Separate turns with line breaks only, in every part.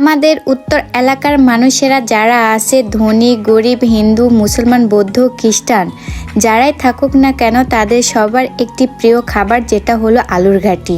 আমাদের উত্তর এলাকার মানুষেরা যারা আছে ধনী গরিব হিন্দু মুসলমান বৌদ্ধ খ্রিস্টান যারাই থাকুক না কেন তাদের সবার একটি প্রিয় খাবার যেটা হলো আলুর ঘাটি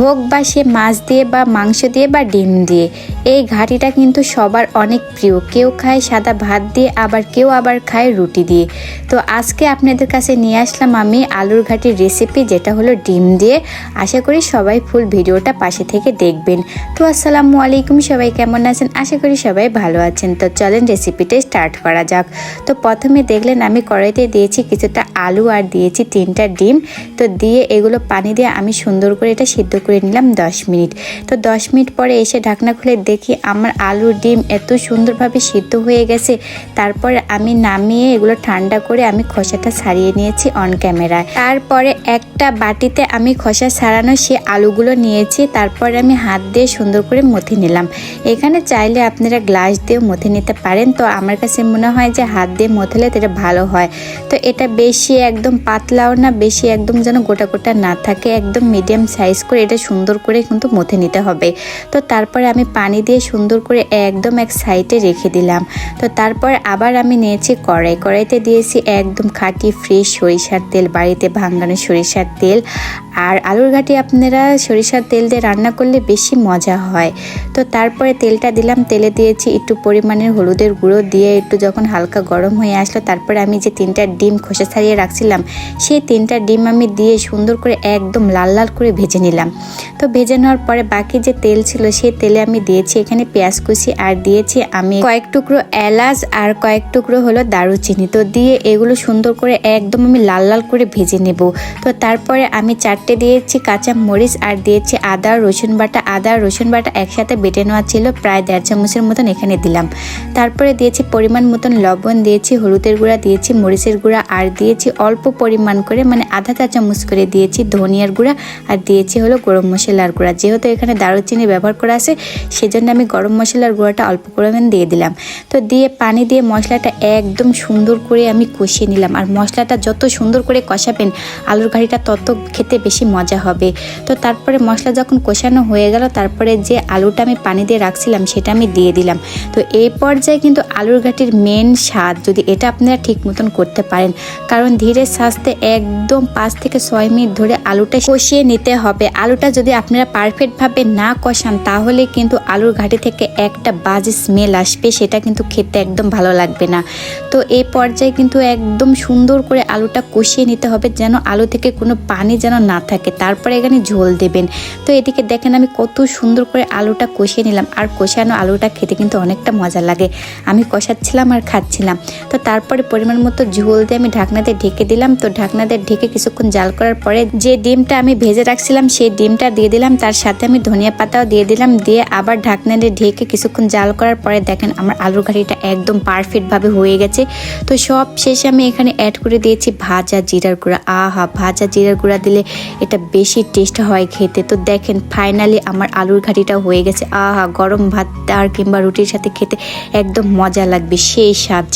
হোক বা সে মাছ দিয়ে বা মাংস দিয়ে বা ডিম দিয়ে। এই ঘাটিটা কিন্তু সবার অনেক প্রিয়। কেউ খায় সাদা ভাত দিয়ে কেউ আবার খায় রুটি দিয়ে। তো আজকে আপনাদের কাছে নিয়ে আসলাম আমি আলুর ঘাটির রেসিপি যেটা হলো ডিম দিয়ে। আশা করি সবাই ফুল ভিডিওটা পাশে থেকে দেখবেন। তো আসসালামু আলাইকুম, সবাই কেমন আছেন? আশা করি সবাই ভালো আছেন। তো চলেন রেসিপিটা স্টার্ট করা যাক। তো প্রথমে দেখলেন আমি কড়াইতে দিয়েছি কিছুটা আলু আর দিয়েছি 3টা ডিম। তো দিয়ে এগুলো পানি দিয়ে আমি সুন্দর করে এটা সিদ্ধ করে নিলাম 10 মিনিট। তো 10 মিনিট পরে এসে ঢাকনা খুলে দেখি আমার আলু ডিম এত সুন্দরভাবে সিদ্ধ হয়ে গেছে। তারপরে আমি নামিয়ে এগুলো ঠান্ডা করে আমি খোসাটা ছাড়িয়ে নিয়েছি অন ক্যামেরায়। তারপরে একটা বাটিতে আমি খোসা ছাড়ানো সে আলুগুলো নিয়েছি। তারপরে আমি হাত দিয়ে সুন্দর করে মথে নিলাম। এখানে চাইলে আপনারা গ্লাস দিয়েও মথে নিতে পারেন। তো আমার কাছে মনে হয় যে হাত দিয়ে মথলে এটা ভালো হয়। তো এটা বেশি একদম পাতলাও না, বেশি একদম যেন গোটা গোটা না থাকে, একদম মিডিয়াম সাইজ করে এটা সুন্দর করে কিন্তু মথে নিতে হবে। তো তারপরে আমি পানি দিয়ে সুন্দর করে একদম এক সাইডে রেখে দিলাম। তো তারপর আবার আমি নিয়েছি কড়াইতে দিয়েছি একদম খাঁটি ফ্রেশ সরিষার তেল, বাড়িতে ভাঙানো সরিষার তেল। আর আলুর ঘাটি আপনারা সরিষার তেল দিয়ে রান্না করলে বেশি মজা হয়। তো তারপরে তেলটা দিলাম, তেলে দিয়েছি একটু পরিমাণের হলুদের গুঁড়ো দিয়ে একটু যখন হালকা গরম হয়ে আসলো তারপরে আমি যে 3টা ডিম খোসা ছাড়িয়ে রাখছিলাম সেই 3টা ডিম আমি দিয়ে সুন্দর করে একদম লাল লাল করে ভেজে নিলাম। তো ভেজে নেওয়ার পরে বাকি যে তেল ছিল সেই তেলে আমি দিয়েছি এখানে পেঁয়াজ কুচি আর দিয়েছি আমি কয়েক টুকরো এলাচ আর কয়েক টুকরো হলো দারুচিনি। তো দিয়ে এগুলো সুন্দর করে একদম আমি লাল লাল করে ভেজে নেব। তো তারপরে আমি 4টে দিয়েছি কাঁচা মরিচ আর দিয়েছি আদা রসুন বাটা একসাথে বেটে নেওয়া ছিল প্রায় 1.5 চামচের মতন এখানে দিলাম। তারপরে দিয়েছি পরিমাণ মতন লবণ, দিয়েছি হলুদের গুঁড়া, দিয়েছি মরিচের গুঁড়া আর দিয়েছি অল্প পরিমাণ করে মানে আধা চা চামচ করে দিয়েছি ধনিয়ার গুঁড়া আর দিয়েছি হলো গরম মশলার গুঁড়া। যেহেতু এখানে দারুচিনি ব্যবহার করা আছে সেজন্য আমি গরম মশলার গুঁড়াটা অল্প পরিমাণ দিয়ে দিলাম। তো দিয়ে পানি দিয়ে মশলাটা একদম সুন্দর করে আমি কষিয়ে নিলাম। আর মশলাটা যত সুন্দর করে কষাবেন আলুর ঘাটিটা তত খেতে বেশি মজা হবে। তো তারপরে মশলা যখন কষানো হয়ে গেল তারপরে যে আলুটা আমি পানি দিয়ে রাখছিলাম সেটা আমি দিয়ে দিলাম। তো এই পর্যায়ে কিন্তু আলুর ঘাটির মেন স্বাদ যদি এটা আপনারা ঠিক মতন করতে পারেন, কারণ ধীরে সাজতে একদম 5 থেকে 6 মিনিট ধরে আলুটা কষিয়ে নিতে হবে। আলুটা যদি আপনারা পারফেক্টভাবে না কষান তাহলে কিন্তু আলুর ঘাটি থেকে একটা বাজে স্মেল আসবে, সেটা কিন্তু খেতে একদম ভালো লাগবে না। তো এই পর্যায়ে কিন্তু একদম সুন্দর করে আলুটা কষিয়ে নিতে হবে যেন আলু থেকে কোনো পানি যেন না থাকে। তারপরে এখানে ঝোল দেবেন। তো এদিকে দেখেন আমি কত সুন্দর করে আলুটা কষিয়ে নিলাম। আর কষানো আলুটা খেতে কিন্তু অনেকটা মজা লাগে। আমি কষাচ্ছিলাম আর খাচ্ছিলাম। তো তারপরে পরিমাণ মতো ঝোল দিয়ে আমি ঢাকনা দিয়ে ঢেকে দিলাম। তো ঢাকনা দিয়ে ঢেকে কিছুক্ষণ জাল করার পরে যে ডিমটা আমি ভেজে রাখছিলাম সেই ডিমটা দিয়ে দিলাম, তার সাথে আমি ধনিয়া পাতাও দিয়ে দিলাম। দিয়ে আবার ঢাকনা দিয়ে ঢেকে কিছুক্ষণ জাল করার পরে দেখেন আমার আলুর ঘাটিটা একদম পারফেক্টভাবে হয়ে গেছে। তো সব শেষে আমি এখানে অ্যাড করে দিয়েছি ভাজা জিরার গুঁড়া। ভাজা জিরার গুঁড়া দিলে এটা বেশি টেস্ট হয় খেতে। তো দেখেন ফাইনালি আমার আলুর ঘাটিটা হয়ে গেছে। গরম ভাত আর কিংবা রুটির সাথে খেতে একদম মজা লাগবে, সেই স্বাদ।